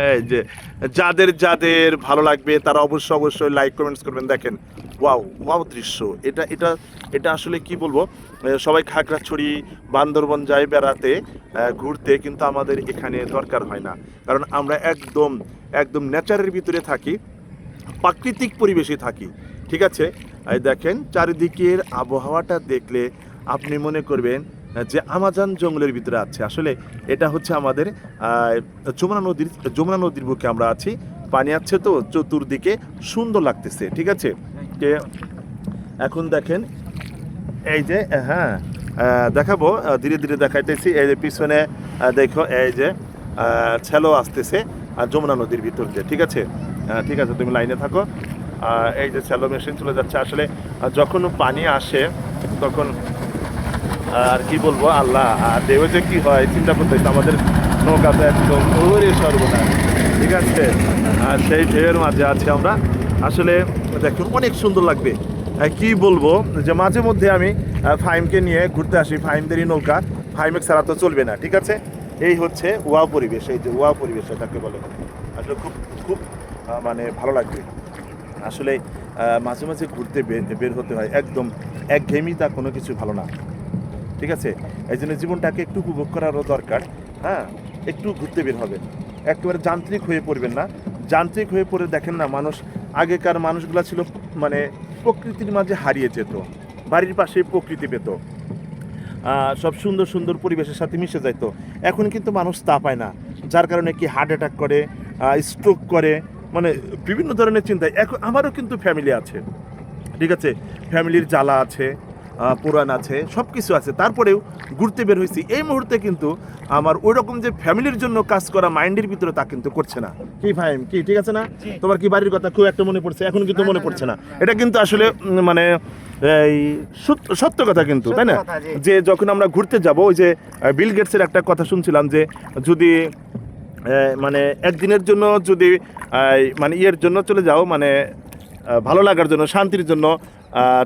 এই যে যাদের যাদের ভালো লাগবে তারা অবশ্যই লাইক কমেন্টস করবেন। দেখেন ওয়াও ওয়াও দৃশ্য, এটা এটা এটা আসলে কি বলবো, সবাই খাগড়াছড়ি বান্দরবন যায় বেড়াতে ঘুরতে, কিন্তু আমাদের এখানে দরকার হয় না, কারণ আমরা একদম একদম নেচারের ভিতরে থাকি, প্রাকৃতিক পরিবেশে থাকি। ঠিক আছে, এই দেখেন চারিদিকের আবহাওয়াটা দেখলে আপনি মনে করবেন যে আমাজন জঙ্গলের ভিতরে আছে। আসলে এটা হচ্ছে আমাদের যমুনা নদীর বুকে আমরা আছি, পানি আছে তো চতুর্দিকে সুন্দর লাগতেছে। ঠিক আছে, এখন দেখেন এই যে হ্যাঁ দেখাবো, ধীরে ধীরে দেখাইতেছি। এই যে পিছনে দেখো এই যে ছেলো আসতেছে যমুনা নদীর ভিতর দিয়ে। ঠিক আছে, ঠিক আছে, তুমি লাইনে থাকো। এই যে ছেলো মেশিন চলে যাচ্ছে। আসলে যখন পানি আসে তখন আর কি বলবো, আল্লাহ আর ঢেউ যে কি হয় চিন্তা করতেছে, আমাদের নৌকাতে একদম ওরে সর্বনাশ। ঠিক আছে, আর সেই ঢেউয়ের মাঝে আছি আমরা। আসলে দেখুন অনেক সুন্দর লাগবে, কি বলবো, যে মাঝে মধ্যে আমি ফাইমকে নিয়ে ঘুরতে আসি, ফাইমদেরই নৌকা, ফাইমে ছাড়া তো চলবে না। ঠিক আছে, এই হচ্ছে ওয়াও পরিবেশ, এই যে ওয়াও পরিবেশ এটাকে বলে। আসলে খুব খুব মানে ভালো লাগবে। আসলে মাঝে মাঝে ঘুরতে বের হতে হয়, একদম একঘেয়েমিতা কোনো কিছু ভালো না। ঠিক আছে, এই জন্য জীবনটাকে একটু উপভোগ করারও দরকার। হ্যাঁ, একটু ঘুরতে বের হবেন, একেবারে যান্ত্রিক হয়ে পড়বেন না। যান্ত্রিক হয়ে পড়ে দেখেন না, মানুষ আগেকার মানুষগুলো ছিল মানে প্রকৃতির মাঝে হারিয়ে যেত, বাড়ির পাশে প্রকৃতি পেত, সব সুন্দর সুন্দর পরিবেশের সাথে মিশে যাইত। এখন কিন্তু মানুষ তা পায় না, যার কারণে কি হার্ট অ্যাটাক করে, স্ট্রোক করে, মানে বিভিন্ন ধরনের চিন্তায়। এখন আমারও কিন্তু ফ্যামিলি আছে, ঠিক আছে, ফ্যামিলির জ্বালা আছে, পুরাণ আছে, সব কিছু আছে, তারপরেও ঘুরতে বের হয়েছি। এই মুহূর্তে কিন্তু আমার ওই রকম যে ফ্যামিলির জন্য কাজ করা মাইন্ডের ভিতরে তা কিন্তু করছে না। কি ভাই, কি ঠিক আছে না? তোমার কি বাড়ির কথা খুব একটা মনে পড়ছে? এখন কিন্তু মনে পড়ছে না। এটা কিন্তু আসলে মানে এই সত্য কথা কিন্তু, তাই না? যে যখন আমরা ঘুরতে যাব, ওই যে বিল গেটসের একটা কথা শুনছিলাম, যে যদি মানে একদিনের জন্য যদি মানে ইয়ের জন্য চলে যাও, মানে ভালো লাগার জন্য, শান্তির জন্য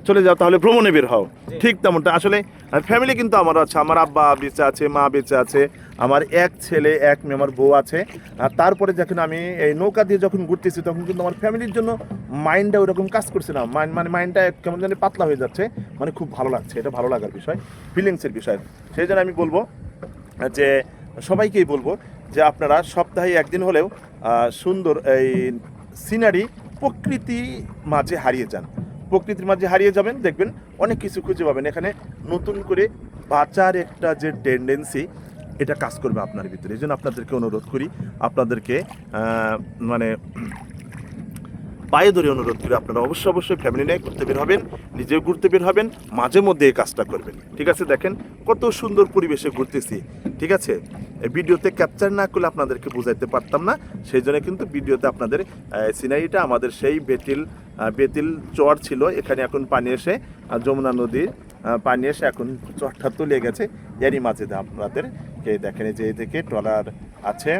চলে যাও, তাহলে ভ্রমণে বের হও। ঠিক তেমনটা আসলে ফ্যামিলি কিন্তু আমার আছে, আমার আব্বা বেঁচে আছে, মা বেঁচে আছে, আমার এক ছেলে এক মেয়ে, আমার বউ আছে। আর তারপরে যখন আমি এই নৌকা দিয়ে যখন ঘুরতেছি, তখন কিন্তু আমার ফ্যামিলির জন্য মাইন্ডটা ওইরকম কাজ করছে না, মানে মাইন্ডটা কেমন জানি পাতলা হয়ে যাচ্ছে, মানে খুব ভালো লাগছে। এটা ভালো লাগার বিষয়, ফিলিংসের বিষয়। সেই জন্য আমি বলবো যে সবাইকেই বলবো যে আপনারা সপ্তাহে একদিন হলেও সুন্দর এই সিনারি, প্রকৃতি মাঝে হারিয়ে যান, প্রকৃতির মাঝে হারিয়ে যাবেন, দেখবেন অনেক কিছু খুঁজে পাবেন। এখানে নতুন করে বাঁচার একটা যে টেন্ডেন্সি, এটা কাজ করবে আপনার ভিতরে। এই জন্য আপনাদেরকে অনুরোধ করি, আপনাদেরকে মানে পায়ে ধরে অনুরোধ করি, আপনারা অবশ্যই ফ্যামিলি নিয়ে ঘুরতে বের হবেন, নিজেও ঘুরতে বের হবেন, মাঝে মধ্যে এই কাজটা করবেন। ঠিক আছে, দেখেন কত সুন্দর পরিবেশে ঘুরতেছি। ঠিক আছে, ভিডিওতে ক্যাপচার না করলে আপনাদেরকে বুঝাইতে পারতাম না, সেই জন্য কিন্তু ভিডিওতে আপনাদের সিনারিটা আমাদের সেই বেতিল চর ছিল, এখানে এখন পানি এসে যমুনা নদীর পানি এসে এখন চরটা তুলে গেছে। এরই মাঝে আপনাদেরকে দেখেন, এই যে এই থেকে ট্রলার আছে,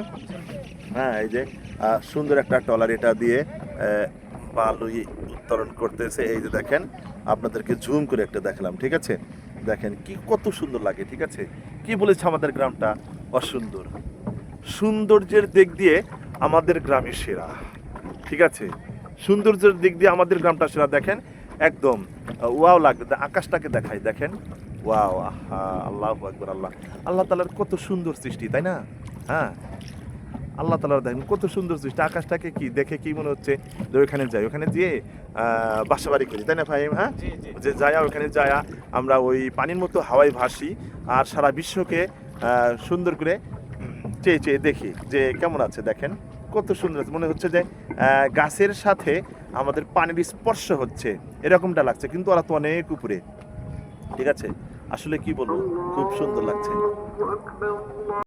হ্যাঁ, এই যে সুন্দর একটা ট্রলার, এটা দিয়ে বালুই উত্তোলন করতেছে। এই যে দেখেন, আপনাদেরকে জুম করে একটা দেখালাম। ঠিক আছে, দেখেন কি কত সুন্দর লাগে। ঠিক আছে, কি বলেছে আমাদের গ্রামটা অসুন্দর, সৌন্দর্যের দিক দিয়ে আমাদের গ্রামই সেরা। ঠিক আছে, সৌন্দর্যের দিক দিয়ে আমাদের গ্রামটা সেরা। দেখেন একদম ওয়াও লাগবে, আকাশটাকে দেখাই, দেখেন ওয়াও, আল্লাহু আকবার, আল্লাহ তাআলার কত সুন্দর সৃষ্টি, তাই না? হ্যাঁ, আল্লাহ তাআলা দেখেন কত সুন্দর সৃষ্টি। আকাশটাকে কি দেখে কি মনে হচ্ছে যে ওইখানে যাই, ওখানে যেয়ে বাসা বাড়ি করি, তাই না ফাহিম? হ্যাঁ, যে যায়া ওখানে যায়া আমরা ওই পানির মতো হাওয়ায় ভাসি, আর সারা বিশ্বকে সুন্দর করে চেয়ে চেয়ে দেখি যে কেমন আছে। দেখেন কত সুন্দর, মনে হচ্ছে যে গাছের সাথে আমাদের পানির স্পর্শ হচ্ছে, এরকমটা লাগছে, কিন্তু ওরা তো অনেক উপরে। ঠিক আছে, আসলে কি বলবো, খুব সুন্দর লাগছে।